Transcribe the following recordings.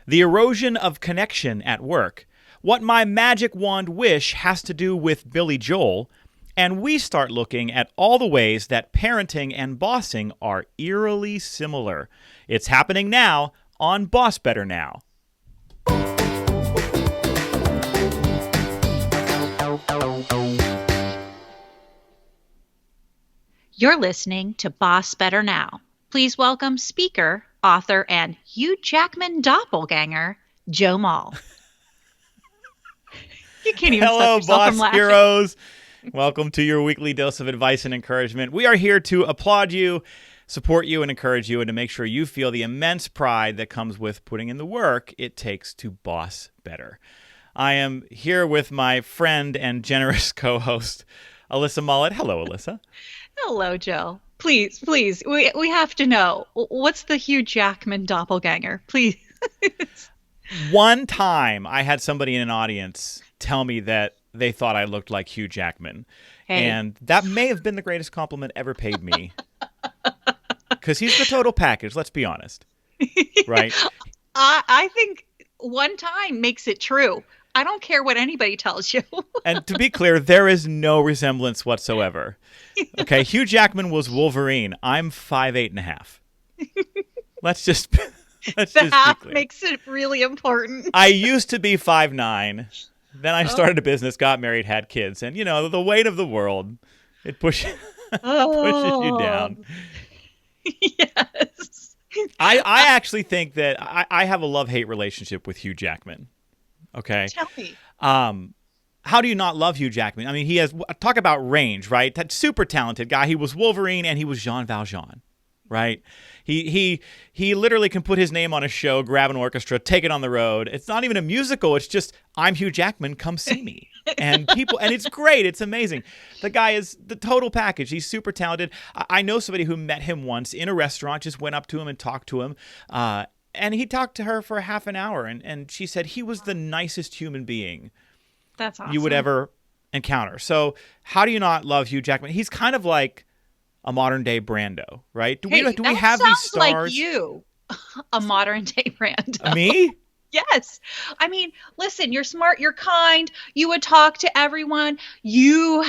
the erosion of connection at work, what my magic wand wish has to do with Billy Joel, and we start looking at all the ways that parenting and bossing are eerily similar. It's happening now on BossBetter Now. You're listening to BossBetter Now. Please welcome speaker, author, and Hugh Jackman doppelganger, Joe Mull. You can't even Hello, stop yourself boss from laughing. heroes. Welcome to your weekly dose of advice and encouragement. We are here to applaud you, support you, and encourage you, and to make sure you feel the immense pride that comes with putting in the work it takes to boss better. I am here with my friend and generous co-host, Alyssa Mullet. Hello, Alyssa. Hello, Joe. Please, we have to know, what's the Hugh Jackman doppelganger? Please. One time I had somebody in an audience tell me that they thought I looked like Hugh Jackman. Hey. And that may have been the greatest compliment ever paid me. Because he's the total package, let's be honest. Right? I think one time makes it true. I don't care what anybody tells you. And to be clear, there is no resemblance whatsoever. Okay, Hugh Jackman was Wolverine. I'm 5'8.5". Let's just be clear. Makes it really important. I used to be 5'9". Then I started a business, got married, had kids, and you know the weight of the world, it pushes you down. Yes. I actually think that I have a love-hate relationship with Hugh Jackman. Okay. Tell me. How do you not love Hugh Jackman? I mean, he has talk about range, right? That super talented guy. He was Wolverine and he was Jean Valjean, right? He literally can put his name on a show, grab an orchestra, take it on the road. It's not even a musical. It's just, I'm Hugh Jackman, come see me. And it's great. It's amazing. The guy is the total package. He's super talented. I know somebody who met him once in a restaurant, just went up to him and talked to him. And he talked to her for half an hour. And she said he was the nicest human being That's awesome. you would ever encounter. So how do you not love Hugh Jackman? He's kind of like a modern day Brando, right? Do we have these stars? Like you, a modern day Brando. Me? Yes. I mean, listen, you're smart, you're kind, you would talk to everyone. You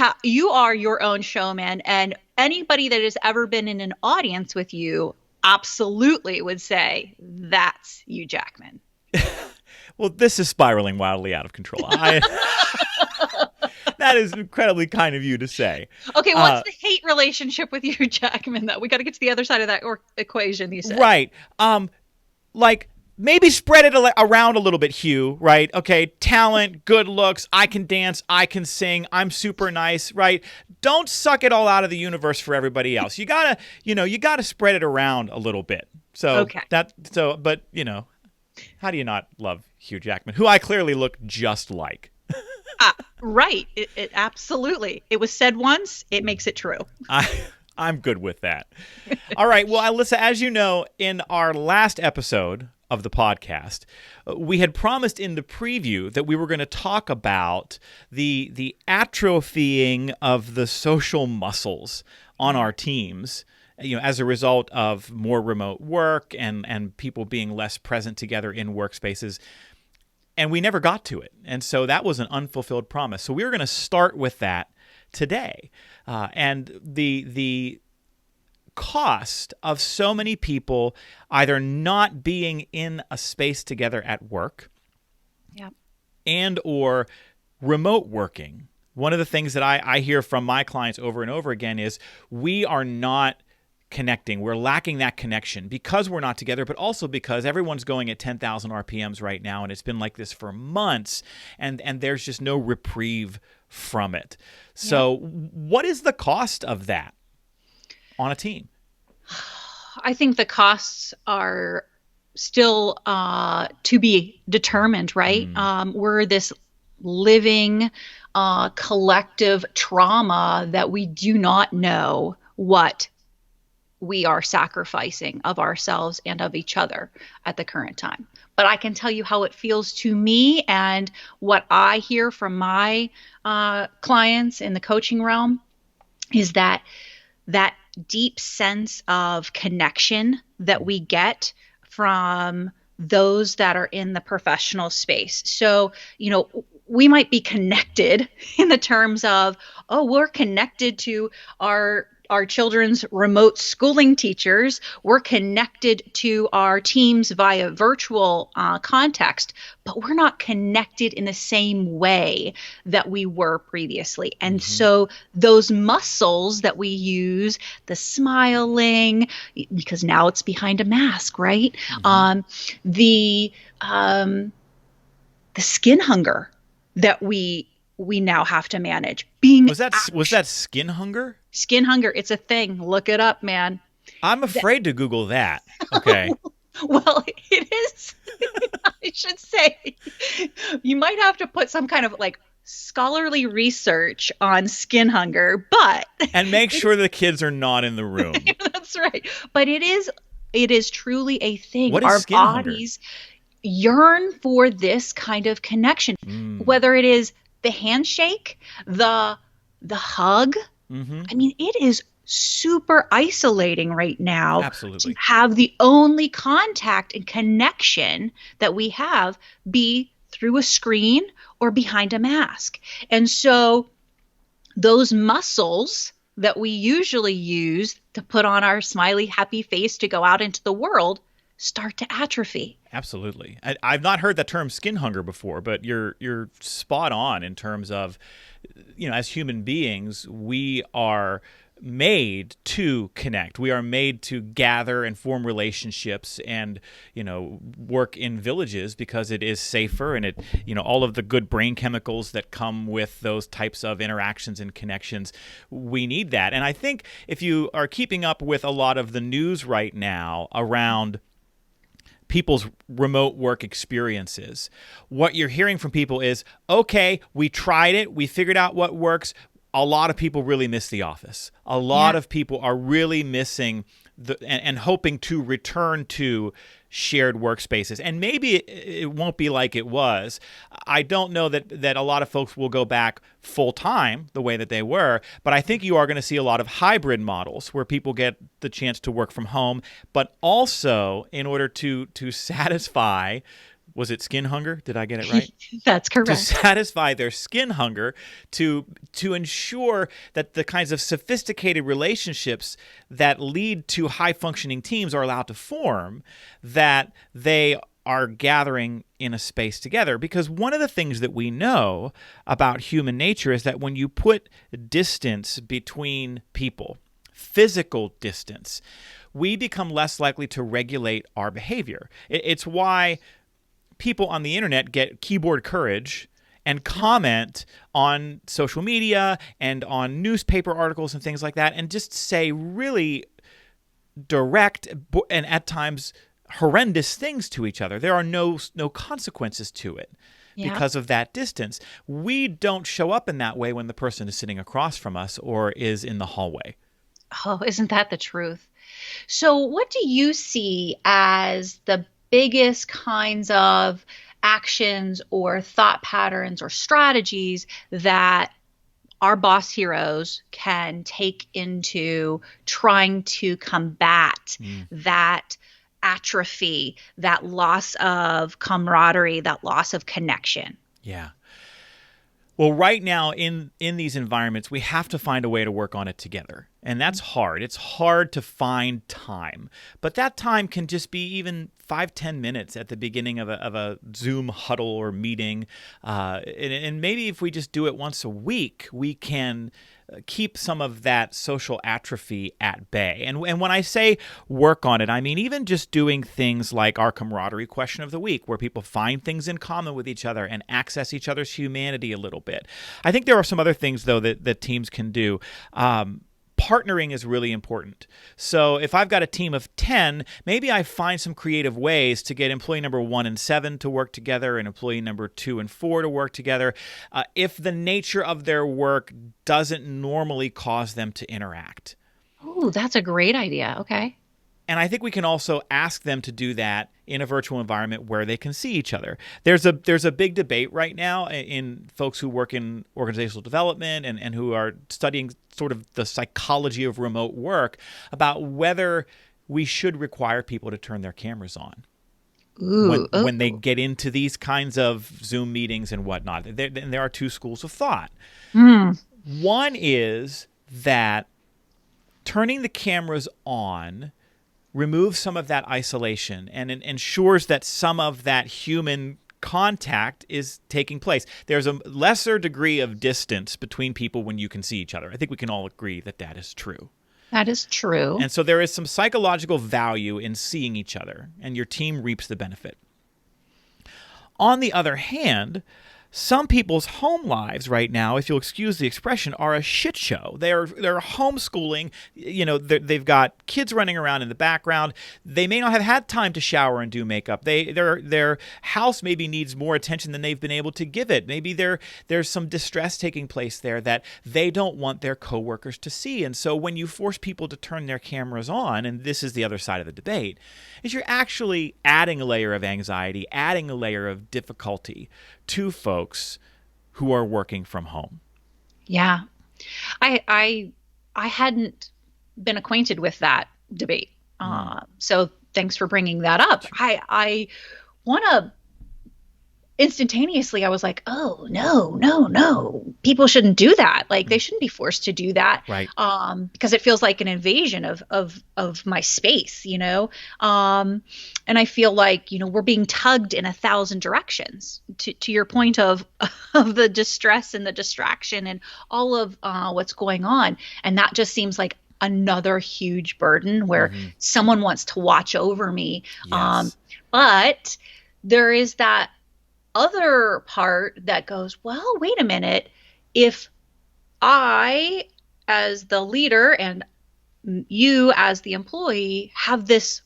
are your own showman, and anybody that has ever been in an audience with you absolutely would say that's Hugh Jackman. Well, this is spiraling wildly out of control. That is incredibly kind of you to say. Okay, what's the hate relationship with Hugh Jackman, though? We got to get to the other side of that equation, you said. Right. Like, maybe spread it around a little bit, Hugh, right? Okay, talent, good looks, I can dance, I can sing, I'm super nice, right? Don't suck it all out of the universe for everybody else. You gotta spread it around a little bit. So, okay. But, how do you not love Hugh Jackman, who I clearly look just like? Right. It absolutely. It was said once. It makes it true. I'm good with that. All right. Well, Alyssa, as you know, in our last episode of the podcast, we had promised in the preview that we were going to talk about the atrophying of the social muscles on our teams, as a result of more remote work and people being less present together in workspaces. And we never got to it. And so that was an unfulfilled promise. So we were going to start with that today. And the cost of so many people either not being in a space together at work, and or remote working. One of the things that I hear from my clients over and over again is we are not connecting. We're lacking that connection because we're not together, but also because everyone's going at 10,000 RPMs right now, and it's been like this for months, and there's just no reprieve from it. So what is the cost of that on a team? I think the costs are still to be determined, right? We're this living collective trauma that we do not know what we are sacrificing of ourselves and of each other at the current time. But I can tell you how it feels to me, and what I hear from my clients in the coaching realm is that deep sense of connection that we get from those that are in the professional space. So, we might be connected in the terms of, oh, we're connected to our children's remote schooling teachers. We're connected to our teams via virtual context, but we're not connected in the same way that we were previously. And so those muscles that we use, the smiling, because now it's behind a mask, right? The skin hunger that we now have to manage. Was that skin hunger? Skin hunger, it's a thing. Look it up, man. I'm afraid to Google that. Okay. Well, it is. I should say, you might have to put some kind of like scholarly research on skin hunger, but and make sure the kids are not in the room. That's right. But it is truly a thing. What is Our skin bodies yearn for this kind of connection, whether it is the handshake, the hug. I mean, it is super isolating right now. Absolutely. To have the only contact and connection that we have be through a screen or behind a mask. And so those muscles that we usually use to put on our smiley, happy face to go out into the world start to atrophy. Absolutely. I've not heard that term skin hunger before, but you're spot on in terms of, as human beings, we are made to connect. We are made to gather and form relationships and, work in villages because it is safer and all of the good brain chemicals that come with those types of interactions and connections, we need that. And I think if you are keeping up with a lot of the news right now around people's remote work experiences, what you're hearing from people is, okay, we tried it, we figured out what works. A lot of people really miss the office. A lot of people are really missing and hoping to return to shared workspaces. And maybe it won't be like it was. I don't know that a lot of folks will go back full time the way that they were, but I think you are going to see a lot of hybrid models where people get the chance to work from home, but also in order to satisfy, was it skin hunger? Did I get it right? That's correct. To satisfy their skin hunger, to ensure that the kinds of sophisticated relationships that lead to high-functioning teams are allowed to form, that they are gathering in a space together. Because one of the things that we know about human nature is that when you put distance between people, physical distance, we become less likely to regulate our behavior. It's why people on the internet get keyboard courage and comment on social media and on newspaper articles and things like that and just say really direct and at times horrendous things to each other. There are no consequences to it because of that distance. We don't show up in that way when the person is sitting across from us or is in the hallway. Oh, isn't that the truth? So what do you see as the biggest kinds of actions or thought patterns or strategies that our boss heroes can take into trying to combat that atrophy, that loss of camaraderie, that loss of connection? Yeah. Well, right now in these environments, we have to find a way to work on it together. And that's hard. It's hard to find time. But that time can just be even 5-10 minutes at the beginning of a Zoom huddle or meeting. And maybe if we just do it once a week, we can keep some of that social atrophy at bay. And when I say work on it, I mean even just doing things like our camaraderie question of the week, where people find things in common with each other and access each other's humanity a little bit. I think there are some other things, though, that teams can do. Partnering is really important. So if I've got a team of 10, maybe I find some creative ways to get employee number 1 and 7 to work together and employee number 2 and 4 to work together if the nature of their work doesn't normally cause them to interact. Oh, that's a great idea. Okay. And I think we can also ask them to do that in a virtual environment where they can see each other. There's a big debate right now in folks who work in organizational development and who are studying sort of the psychology of remote work about whether we should require people to turn their cameras on. Ooh, when they get into these kinds of Zoom meetings and whatnot. There are two schools of thought. One is that turning the cameras on removes some of that isolation and ensures that some of that human contact is taking place. There's a lesser degree of distance between people when you can see each other. I think we can all agree that that is true. that is true. And so there is some psychological value in seeing each other, and your team reaps the benefit. On the other hand, some people's home lives right now, if you'll excuse the expression, are a shit show. They're homeschooling. They've got kids running around in the background. They may not have had time to shower and do makeup. Their house maybe needs more attention than they've been able to give it. Maybe there's some distress taking place there that they don't want their coworkers to see. And so when you force people to turn their cameras on, and this is the other side of the debate, is you're actually adding a layer of anxiety, adding a layer of difficulty to folks who are working from home. Yeah. I hadn't been acquainted with that debate. So thanks for bringing that up. I want to instantaneously, I was like, oh, no, people shouldn't do that. Like they shouldn't be forced to do that. Right. Because it feels like an invasion of my space, and I feel like, we're being tugged in 1,000 directions to your point of the distress and the distraction and all of what's going on. And that just seems like another huge burden where someone wants to watch over me. Yes. But there is that other part that goes, well, wait a minute. If I, as the leader, and you as the employee have this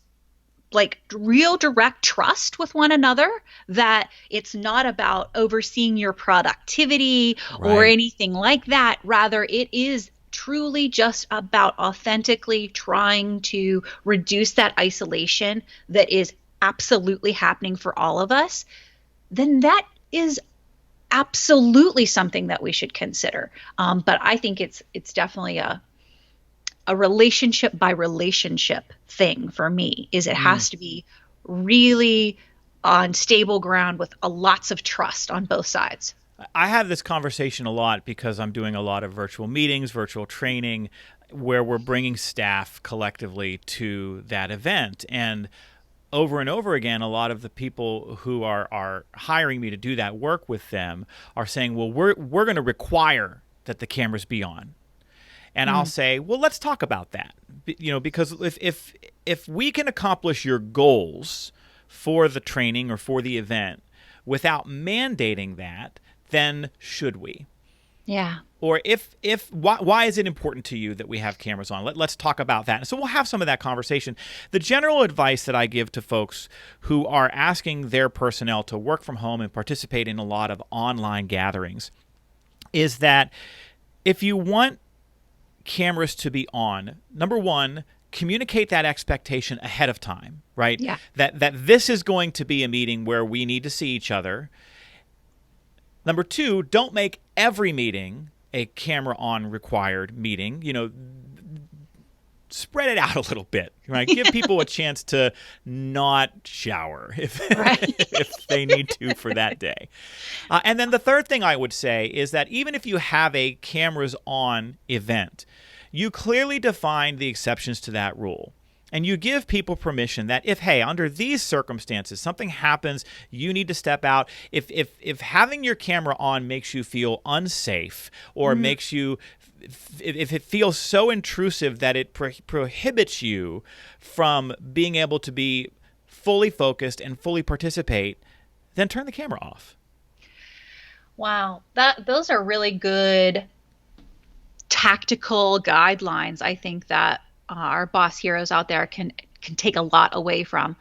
like real direct trust with one another, that it's not about overseeing your productivity or anything like that. Rather, it is truly just about authentically trying to reduce that isolation that is absolutely happening for all of us, then that is absolutely something that we should consider. But I think it's definitely a relationship by relationship thing for me. Is it has to be really on stable ground with lots of trust on both sides. I have this conversation a lot because I'm doing a lot of virtual meetings, virtual training, where we're bringing staff collectively to that event. And over and over again, a lot of the people who are hiring me to do that work with them are saying, well, we're going to require that the cameras be on. And I'll say, well, let's talk about that. Because if we can accomplish your goals for the training or for the event without mandating that, then should we? Yeah. Or why is it important to you that we have cameras on? Let's talk about that. So we'll have some of that conversation. The general advice that I give to folks who are asking their personnel to work from home and participate in a lot of online gatherings is that if you want cameras to be on, number one, communicate that expectation ahead of time, right? Yeah. That this is going to be a meeting where we need to see each other. Number two, don't make every meeting a camera on required meeting. Spread it out a little bit, right? Give people a chance to not shower if they need to for that day. And then the third thing I would say is that even if you have a cameras on event, you clearly define the exceptions to that rule. And you give people permission that if, hey, under these circumstances, something happens, you need to step out. If having your camera on makes you feel unsafe or makes you, if it feels so intrusive that it prohibits you from being able to be fully focused and fully participate, then turn the camera off. Wow, those are really good tactical guidelines. I think that our boss heroes out there can take a lot away from.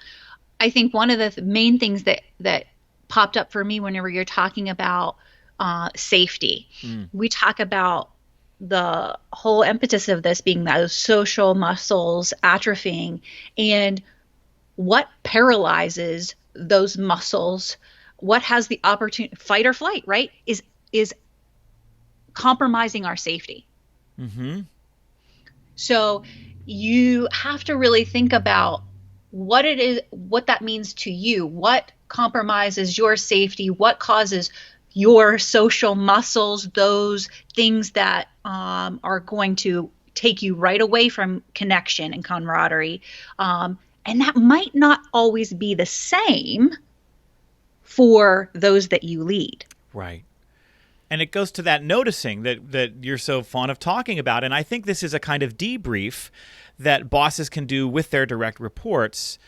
I think one of the main things that popped up for me whenever you're talking about safety, we talk about the whole impetus of this being those social muscles atrophying, and what paralyzes those muscles, what has the opportunity, fight or flight, right, is compromising our safety. So you have to really think about what it is, what that means to you, what compromises your safety, what causes your social muscles, those things that are going to take you right away from connection and camaraderie. And that might not always be the same for those that you lead. Right. And it goes to that noticing that you're so fond of talking about. And I think this is a kind of debrief that bosses can do with their direct reports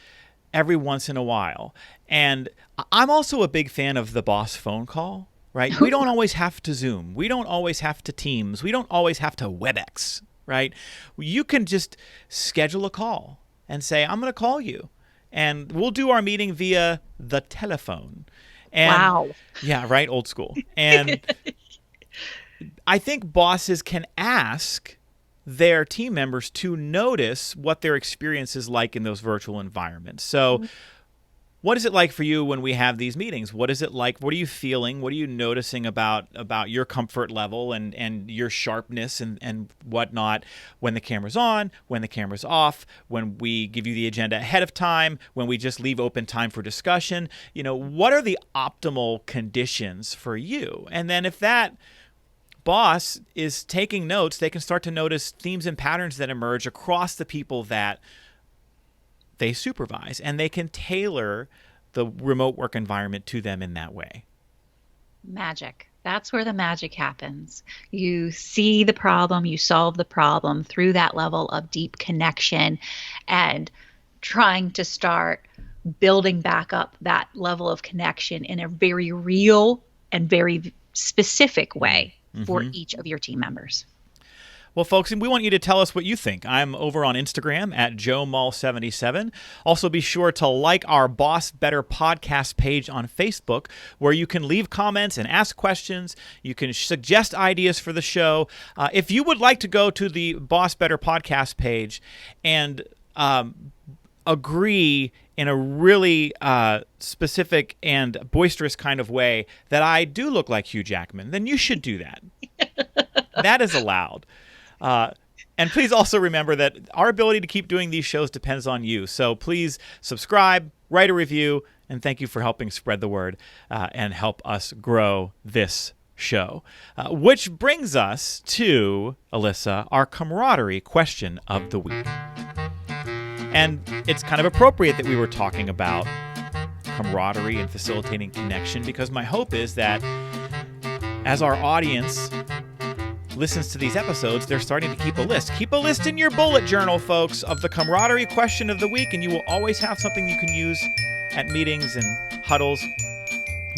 every once in a while. And I'm also a big fan of the boss phone call, right? We don't always have to Zoom. We don't always have to Teams. We don't always have to WebEx, right? You can just schedule a call and say, I'm going to call you. And we'll do our meeting via the telephone. And, wow. Yeah, right? Old school. And I think bosses can ask their team members to notice what their experience is like in those virtual environments. So what is it like for you when we have these meetings? What is it like? What are you feeling? What are you noticing about your comfort level and your sharpness and whatnot when the camera's on, when the camera's off, when we give you the agenda ahead of time, when we just leave open time for discussion? You know, what are the optimal conditions for you? And then if that boss is taking notes, they can start to notice themes and patterns that emerge across the people that they supervise, and they can tailor the remote work environment to them in that way. Magic. That's where the magic happens. You see the problem, you solve the problem through that level of deep connection and trying to start building back up that level of connection in a very real and very specific way for each of your team members. Well, folks, we want you to tell us what you think. I'm over on Instagram at JoeMull77. Also, be sure to like our Boss Better podcast page on Facebook, where you can leave comments and ask questions. You can suggest ideas for the show. If you would like to go to the Boss Better podcast page and agree in a really specific and boisterous kind of way that I do look like Hugh Jackman, then you should do that. That is allowed. And please also remember that our ability to keep doing these shows depends on you. So please subscribe, write a review, and thank you for helping spread the word and help us grow this show. Which brings us to, Alyssa, our camaraderie question of the week. And it's kind of appropriate that we were talking about camaraderie and facilitating connection, because my hope is that as our audience listens to these episodes, they're starting to keep a list. Keep a list in your bullet journal, folks, of the camaraderie question of the week, and you will always have something you can use at meetings and huddles.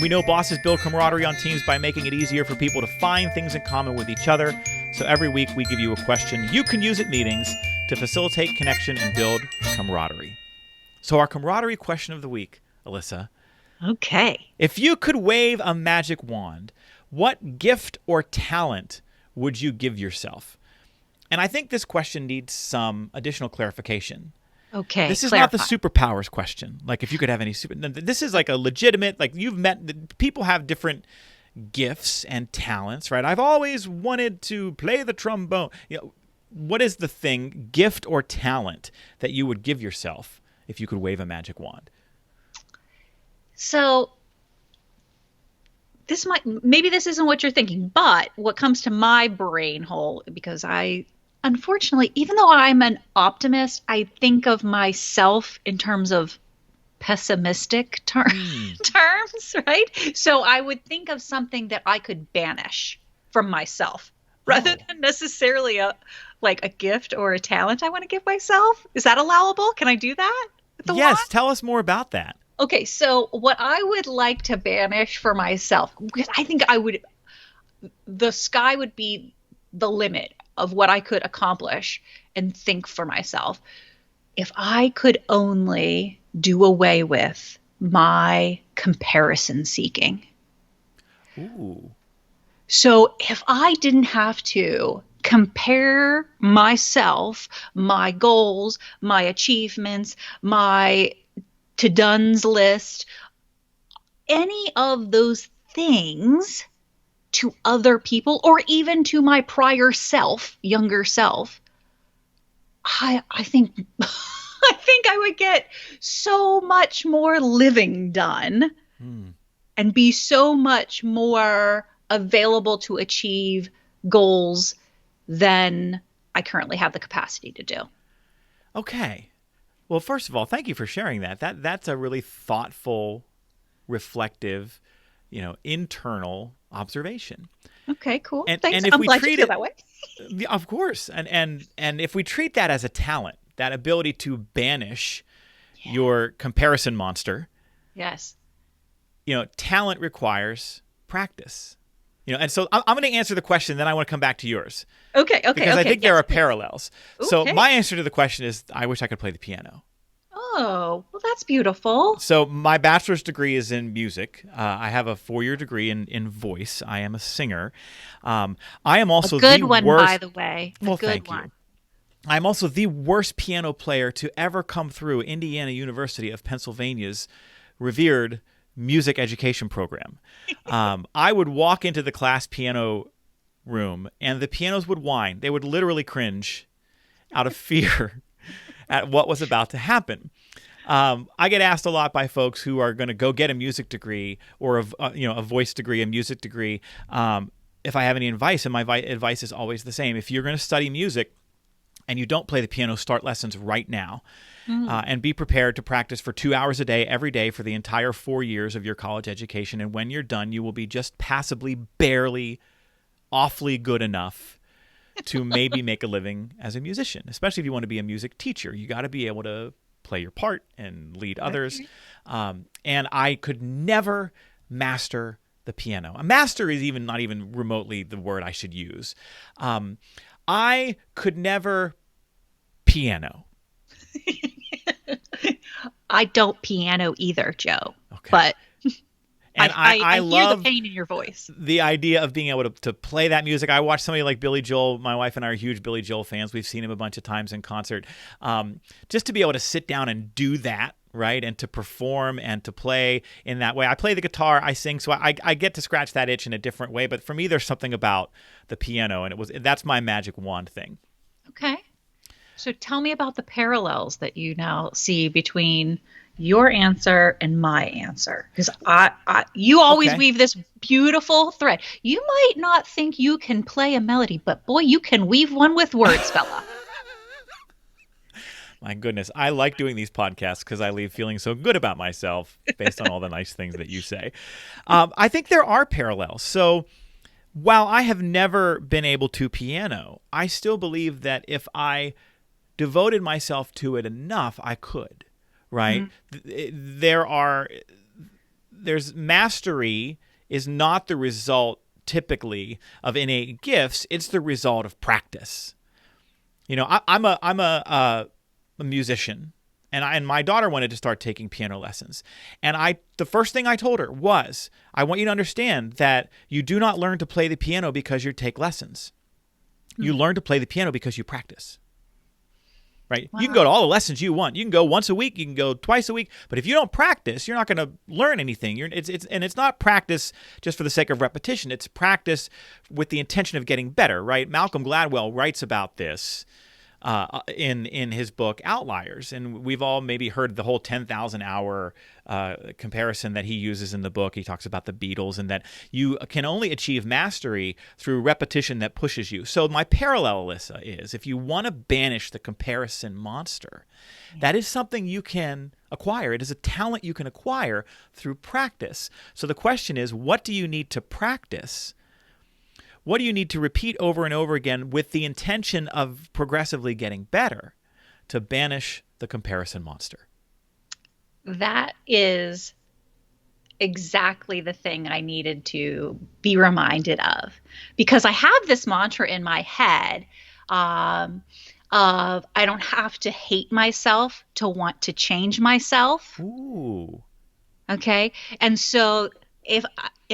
We know bosses build camaraderie on teams by making it easier for people to find things in common with each other. So every week we give you a question you can use at meetings to facilitate connection and build camaraderie. So our camaraderie question of the week, Alyssa. Okay. If you could wave a magic wand, what gift or talent would you give yourself? And I think this question needs some additional clarification. Okay. This is not the superpowers question. Like if you could have any super. This is like a legitimate, like you've met, people have different gifts and talents, right? I've always wanted to play the trombone. You know, what is the thing, gift or talent, that you would give yourself if you could wave a magic wand? So maybe this isn't what you're thinking, but what comes to my brain hole, because unfortunately, even though I'm an optimist, I think of myself in terms of pessimistic terms, right? So I would think of something that I could banish from myself rather than necessarily a gift or a talent I want to give myself. Is that allowable? Can I do that? Yes, tell us more about that. Okay, so what I would like to banish for myself, because I think the sky would be the limit of what I could accomplish and think for myself. If I could only do away with my comparison seeking. Ooh. So if I didn't have to compare myself, my goals, my achievements, my to-done's list, any of those things to other people or even to my prior self, younger self, I think I think I would get so much more living done and be so much more available to achieve goals than I currently have the capacity to do. Okay. Well, first of all, thank you for sharing that. That's a really thoughtful, reflective, internal observation. Okay, cool. And Thanks. if I'm we glad treat you feel it, that way. of course, and if we treat that as a talent, that ability to banish your comparison monster, Yes. Talent requires practice. And so I'm going to answer the question, then I want to come back to yours. Okay. Because I think there are parallels. So Okay. my answer to the question is, I wish I could play the piano. Oh, well, that's beautiful. So my bachelor's degree is in music. I have a 4-year degree in voice. I am a singer. I am also a good the one, worst. by the way. Well, good thank one. you. I'm also the worst piano player to ever come through Indiana University of Pennsylvania's revered music education program. I would walk into the class piano room and the pianos would whine. They would literally cringe out of fear at what was about to happen. I get asked a lot by folks who are going to go get a music degree or a voice degree, a music degree, if I have any advice, and my advice is always the same. If you're going to study music and you don't play the piano, start lessons right now. And be prepared to practice for 2 hours a day, every day for the entire 4 years of your college education. And when you're done, you will be just passably, barely, awfully good enough to maybe make a living as a musician, especially if you want to be a music teacher. You got to be able to play your part and lead others. And I could never master the piano. A master is not even remotely the word I should use. I could never piano. I don't piano either, Joe. Okay. But and I hear love the pain in your voice. The idea of being able to play that music. I watch somebody like Billy Joel. My wife and I are huge Billy Joel fans. We've seen him a bunch of times in concert. Just to be able to sit down and do that, right, and to perform and to play in that way. I play the guitar, I sing, so I get to scratch that itch in a different way. But for me, there's something about the piano, and that's my magic wand thing. Okay. So tell me about the parallels that you now see between your answer and my answer, because you always weave this beautiful thread. You might not think you can play a melody, but boy, you can weave one with words, fella. My goodness, I like doing these podcasts because I leave feeling so good about myself based on all the nice things that you say. I think there are parallels. So while I have never been able to piano, I still believe that if I devoted myself to it enough, I could. Right? Mm-hmm. There's mastery is not the result typically of innate gifts. It's the result of practice. I'm a musician, and my daughter wanted to start taking piano lessons. And the first thing I told her was, I want you to understand that you do not learn to play the piano because you take lessons. Mm-hmm. You learn to play the piano because you practice. Right? Wow. You can go to all the lessons you want. You can go once a week. You can go twice a week. But if you don't practice, you're not going to learn anything. It's not practice just for the sake of repetition. It's practice with the intention of getting better. Right? Malcolm Gladwell writes about this in his book Outliers, and we've all maybe heard the whole 10,000 hour comparison that he uses in the book. He talks about the Beatles and that you can only achieve mastery through repetition that pushes you. So my parallel, Alyssa, is if you want to banish the comparison monster, that is something you can acquire. It is a talent you can acquire through practice. So the question is, what do you need to practice? What do you need to repeat over and over again with the intention of progressively getting better to banish the comparison monster? That is exactly the thing I needed to be reminded of, because I have this mantra in my head of I don't have to hate myself to want to change myself. Ooh. Okay. And so if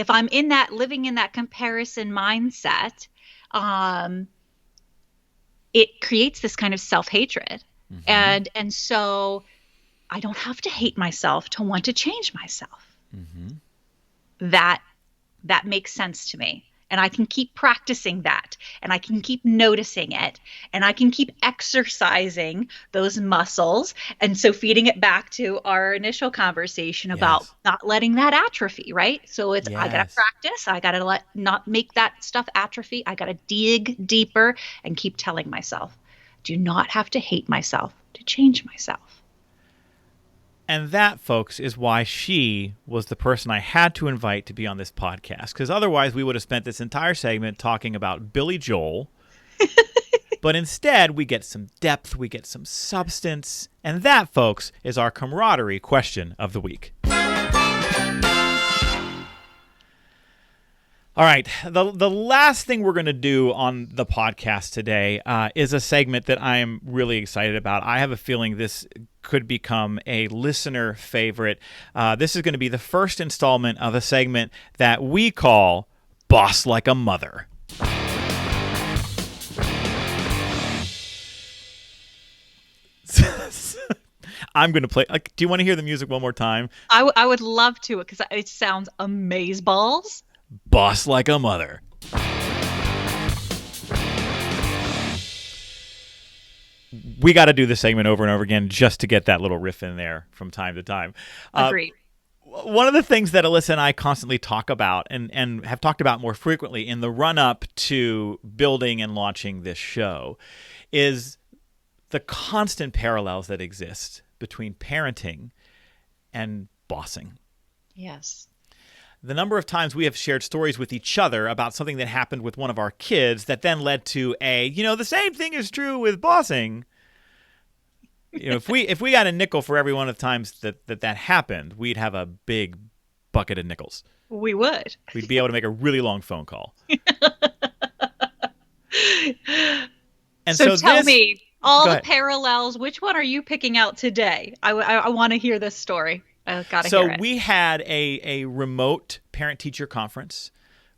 I'm living in that comparison mindset, it creates this kind of self-hatred. Mm-hmm. And so I don't have to hate myself to want to change myself. Mm-hmm. That makes sense to me. And I can keep practicing that, and I can keep noticing it, and I can keep exercising those muscles. And so feeding it back to our initial conversation about Yes. not letting that atrophy, right? So it's, I got to Yes. practice. I got to not make that stuff atrophy. I got to dig deeper and keep telling myself, do not have to hate myself to change myself. And that, folks, is why she was the person I had to invite to be on this podcast. Because otherwise, we would have spent this entire segment talking about Billy Joel. But instead, we get some depth, we get some substance. And that, folks, is our camaraderie question of the week. All right, the last thing we're going to do on the podcast today is a segment that I am really excited about. I have a feeling this could become a listener favorite. This is going to be the first installment of a segment that we call Boss Like a Mother. I'm going to play. Do you want to hear the music one more time? I would love to, because it sounds amazeballs. Boss Like a Mother. We got to do this segment over and over again just to get that little riff in there from time to time. Agreed. One of the things that Alyssa and I constantly talk about and have talked about more frequently in the run-up to building and launching this show is the constant parallels that exist between parenting and bossing. Yes. The number of times we have shared stories with each other about something that happened with one of our kids that then led to the same thing is true with bossing. If we got a nickel for every one of the times that happened, we'd have a big bucket of nickels. We would. We'd be able to make a really long phone call. And so tell me, all the ahead. parallels, which one are you picking out today? I want to hear this story. I gotta So hear it. we had a remote parent-teacher conference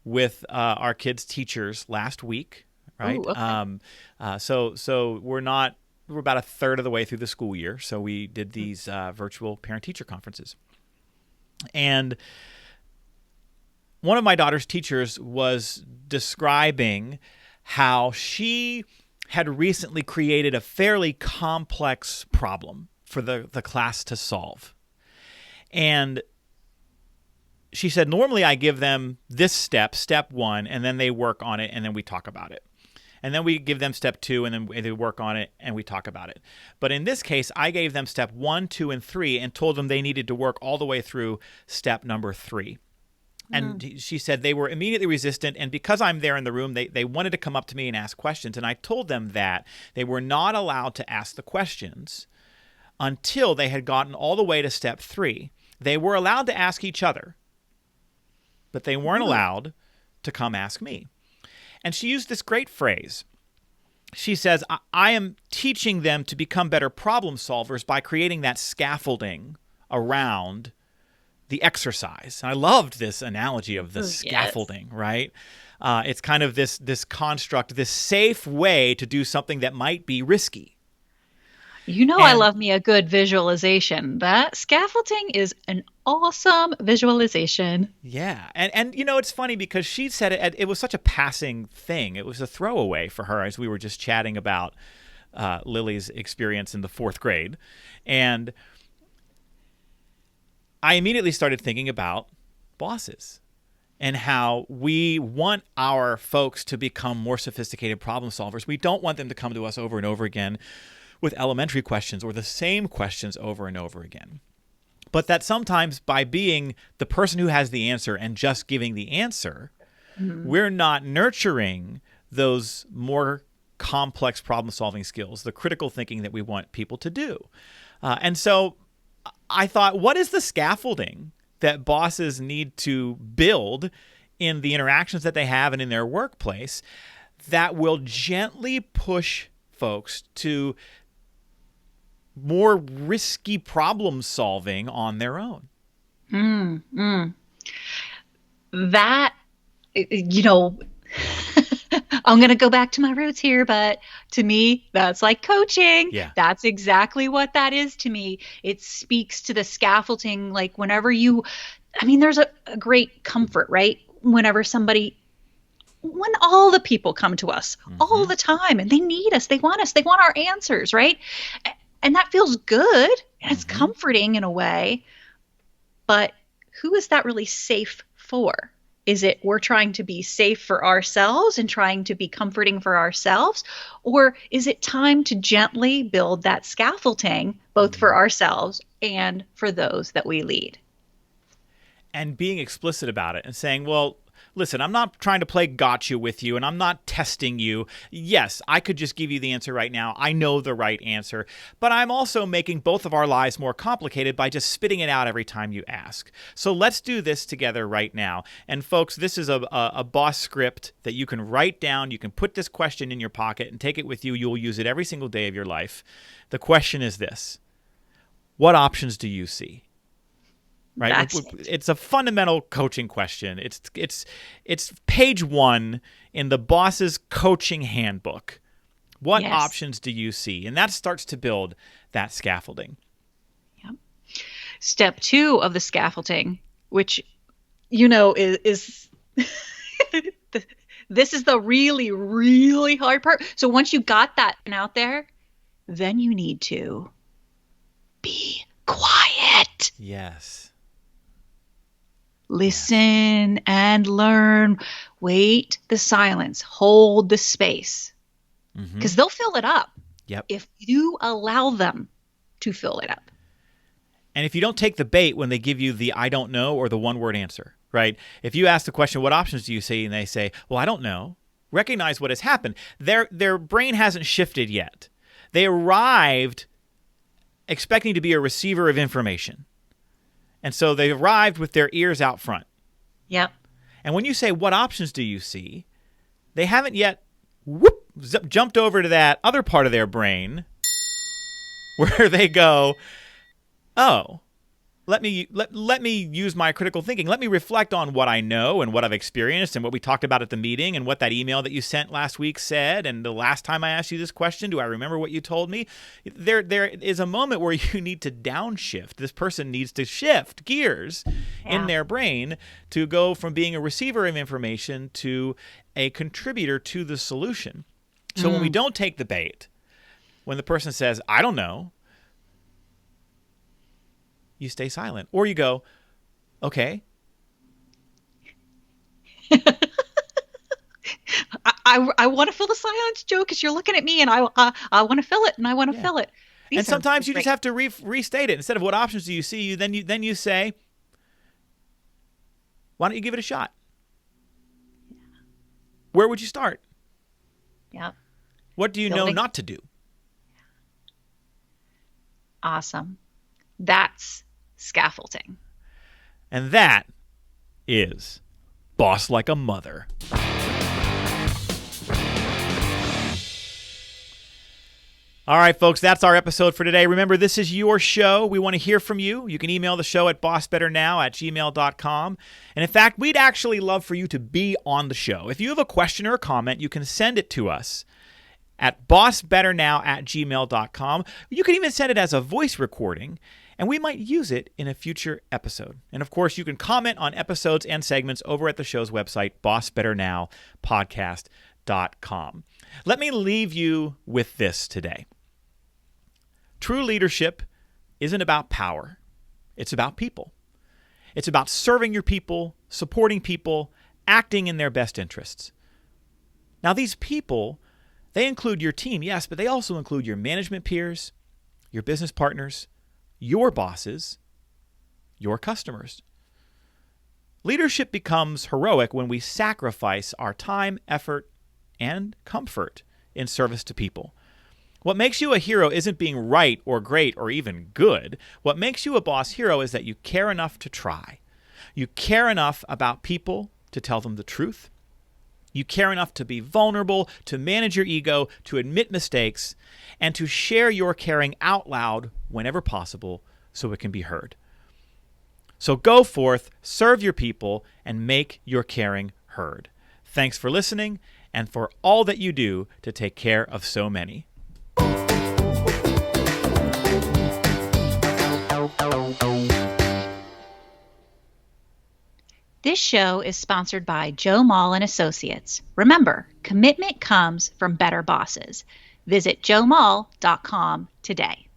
with our kids' teachers last week, right? Ooh, okay. So we're about a third of the way through the school year. So we did these virtual parent-teacher conferences. And one of my daughter's teachers was describing how she had recently created a fairly complex problem for the class to solve. And she said, normally I give them this step 1, and then they work on it, and then we talk about it. And then we give them step 2, and then they work on it, and we talk about it. But in this case, I gave them step 1, 2, and 3, and told them they needed to work all the way through step number 3. And she said they were immediately resistant, and because I'm there in the room, they wanted to come up to me and ask questions. And I told them that they were not allowed to ask the questions until they had gotten all the way to step 3. They were allowed to ask each other, but they weren't allowed to come ask me. And she used this great phrase. She says, I am teaching them to become better problem solvers by creating that scaffolding around the exercise. And I loved this analogy of the scaffolding, right? It's kind of this construct, this safe way to do something that might be risky. I love me a good visualization. That scaffolding is an awesome visualization. Yeah. And it's funny because she said it was such a passing thing. It was a throwaway for her as we were just chatting about Lily's experience in the 4th grade. And I immediately started thinking about bosses and how we want our folks to become more sophisticated problem solvers. We don't want them to come to us over and over again with elementary questions or the same questions over and over again. But that sometimes by being the person who has the answer and just giving the answer, we're not nurturing those more complex problem-solving skills, the critical thinking that we want people to do. And so I thought, what is the scaffolding that bosses need to build in the interactions that they have and in their workplace that will gently push folks to more risky problem solving on their own? That, I'm going to go back to my roots here, but to me, that's like coaching. Yeah. That's exactly what that is to me. It speaks to the scaffolding. Like there's a great comfort, right? Whenever somebody when all the people come to us all the time and they need us, they want our answers, right? And that feels good. And it's comforting in a way. But who is that really safe for? Is it we're trying to be safe for ourselves and trying to be comforting for ourselves? Or is it time to gently build that scaffolding, both for ourselves and for those that we lead? And being explicit about it and saying, well, listen, I'm not trying to play gotcha with you and I'm not testing you. Yes, I could just give you the answer right now. I know the right answer, but I'm also making both of our lives more complicated by just spitting it out every time you ask. So let's do this together right now. And folks, this is a boss script that you can write down. You can put this question in your pocket and take it with you. You'll use it every single day of your life. The question is this: what options do you see? Right, it's a fundamental coaching question. It's page 1 in the boss's coaching handbook. What options do you see? And that starts to build that scaffolding. Yep. Step 2 of the scaffolding, which is this is the really, really hard part. So once you got that out there, then you need to be quiet. Yes. Listen and learn. Wait the silence. Hold the space. Because they'll fill it up if you allow them to fill it up. And if you don't take the bait when they give you the I don't know or the one-word answer, right? If you ask the question, what options do you see? And they say, well, I don't know. Recognize what has happened. Their brain hasn't shifted yet. They arrived expecting to be a receiver of information. And so they arrived with their ears out front. Yep. And when you say, what options do you see? They haven't yet jumped over to that other part of their brain where they go, oh, let me use my critical thinking. Let me reflect on what I know and what I've experienced and what we talked about at the meeting and what that email that you sent last week said. And the last time I asked you this question, do I remember what you told me? There is a moment where you need to downshift. This person needs to shift gears in their brain to go from being a receiver of information to a contributor to the solution. So when we don't take the bait, when the person says, I don't know, you stay silent. Or you go, okay. I want to fill the silence, Joe, because you're looking at me and I want to fill it and I want to fill it. And sometimes you just have to restate it. Instead of what options do you see, then you say, why don't you give it a shot? Where would you start? Yeah. What do you know not to do? Awesome. That's scaffolding. And that is Boss Like a Mother. All right, folks, that's our episode for today. Remember, this is your show. We want to hear from you. You can email the show at bossbetternow@gmail.com. And in fact, we'd actually love for you to be on the show. If you have a question or a comment, you can send it to us at bossbetternow@gmail.com. You can even send it as a voice recording, and we might use it in a future episode. And of course, you can comment on episodes and segments over at the show's website, bossbetternowpodcast.com. Let me leave you with this today. True leadership isn't about power. It's about people. It's about serving your people, supporting people, acting in their best interests. Now, these people, they include your team, yes, but they also include your management peers, your business partners, your bosses, your customers. Leadership becomes heroic when we sacrifice our time, effort, and comfort in service to people. What makes you a hero isn't being right or great or even good. What makes you a boss hero is that you care enough to try. You care enough about people to tell them the truth. You care enough to be vulnerable, to manage your ego, to admit mistakes, and to share your caring out loud whenever possible so it can be heard. So go forth, serve your people, and make your caring heard. Thanks for listening and for all that you do to take care of so many. This This show is sponsored by Joe Mull and Associates. Remember, commitment comes from better bosses. Visit joemull.com today.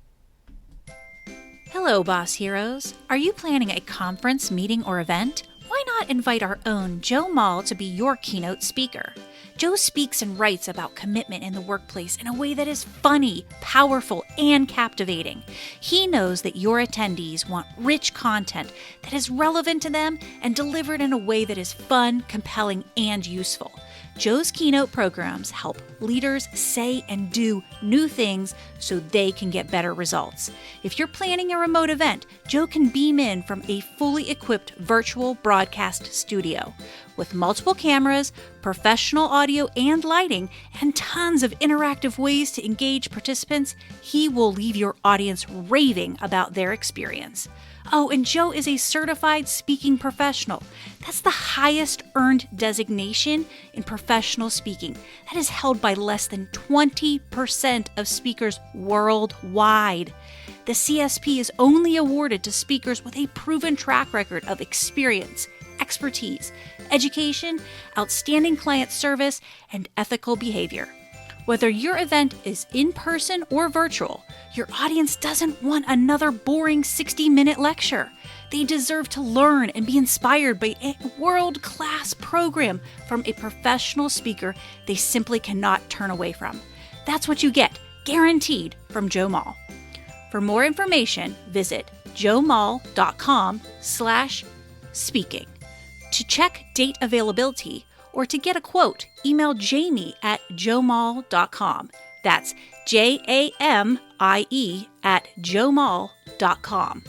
Hello, Boss Heroes. Are you planning a conference, meeting, or event? Why not invite our own Joe Mull to be your keynote speaker? Joe speaks and writes about commitment in the workplace in a way that is funny, powerful, and captivating. He knows that your attendees want rich content that is relevant to them and delivered in a way that is fun, compelling, and useful. Joe's keynote programs help leaders say and do new things so they can get better results. If you're planning a remote event, Joe can beam in from a fully equipped virtual broadcast studio. With multiple cameras, professional audio and lighting, and tons of interactive ways to engage participants, he will leave your audience raving about their experience. Oh, and Joe is a certified speaking professional. That's the highest earned designation in professional speaking. That is held by less than 20% of speakers worldwide. The CSP is only awarded to speakers with a proven track record of experience, expertise, education, outstanding client service, and ethical behavior. Whether your event is in person or virtual, your audience doesn't want another boring 60-minute lecture. They deserve to learn and be inspired by a world-class program from a professional speaker they simply cannot turn away from. That's what you get, guaranteed, from Joe Mull. For more information, visit joemull.com/speaking. To check date availability or to get a quote, email Jamie at joemull.com. That's JAMIE at joemull.com.